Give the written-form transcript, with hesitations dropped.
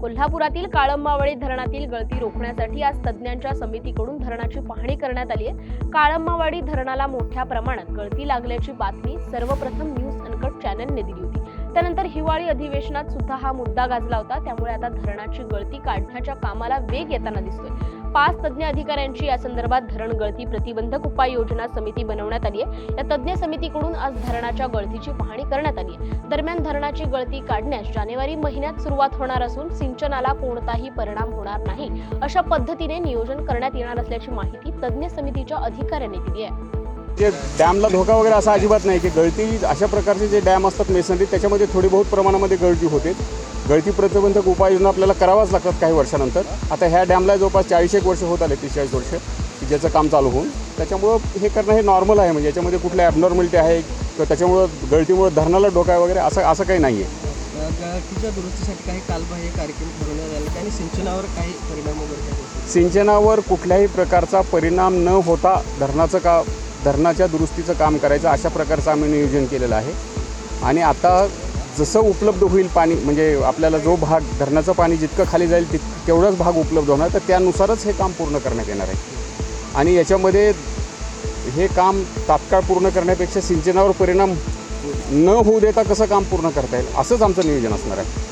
कोल्हापुरातील काळंबावळी धरणातील गळती रोखण्यासाठी आज तज्ज्ञांच्या समितीकडून धरणाची पाहणी करण्यात आली आहे। काळंबावळी धरणाला मोठ्या प्रमाणात गळती लागल्याची बातमी सर्वप्रथम न्यूज अनकट चॅनलने दिली होती। त्यानंतर हिवाळी अधिवेशनात सुद्धा हा मुद्दा गाजला होता। त्यामुळे आता धरणाची गळती काढण्याच्या कामाला वेग येताना दिसतोय। 5 तज्ज्ञ अधिकाऱ्यांची या संदर्भात धरण गळती प्रतिबंधक उपाययोजना समिती बनवण्यात आली आहे। या तज्ज्ञ समितीकडून आज धरणाच्या गळतीची पाहणी करण्यात आली आहे। दरम्यान धरणाची गळती काढण्यास जानेवारी महिन्यात सुरुवात होणार असून सिंचनाला कोणताही परिणाम होणार नाही अशा पद्धतीने नियोजन करण्यात येणार असल्याची माहिती तज्ज्ञ समितीच्या अधिकाऱ्यांनी दिली आहे। जे डॅमला धोका वगैरे असा अजिबात नाही की गळती अशा प्रकारचे जे डॅम असतात मेसनरी त्याच्यामध्ये थोडी बहुत प्रमाणामध्ये गळती होते। गळती प्रतिबंधक उपाययोजना आपल्याला करावाच लागतात काही वर्षानंतर। आता ह्या डॅमला जवळपास 40 वर्ष होत आले, 30-40 वर्ष की ज्याचं काम चालू होऊन, त्याच्यामुळं हे करणं हे नॉर्मल आहे। म्हणजे याच्यामध्ये कुठल्या ॲबनॉर्मॅलिटी आहे किंवा त्याच्यामुळं गळतीमुळं धरणाला धोका वगैरे असं काही नाही आहे। गळतीच्या दुरुस्तीसाठी काही कालबाह्य कार्यक्रम ठरवण्यात आले आणि सिंचनावर काही परिणाम वगैरे सिंचनावर कुठल्याही प्रकारचा परिणाम न होता धरणाच्या दुरुस्तीचं काम करायचं अशा प्रकारचं आम्ही नियोजन केलेलं आहे। आणि आता जसं उपलब्ध होईल पाणी, म्हणजे आपल्याला जो भाग धरणाचं पाणी जितकं खाली जाईल तेवढाच भाग उपलब्ध होणार, तर त्यानुसारच हे काम पूर्ण करण्यात येणार आहे। आणि याच्यामध्ये हे काम तात्काळ पूर्ण करण्यापेक्षा सिंचनावर परिणाम न होऊ देता कसं काम पूर्ण करता येईल असंच आमचं नियोजन असणार आहे।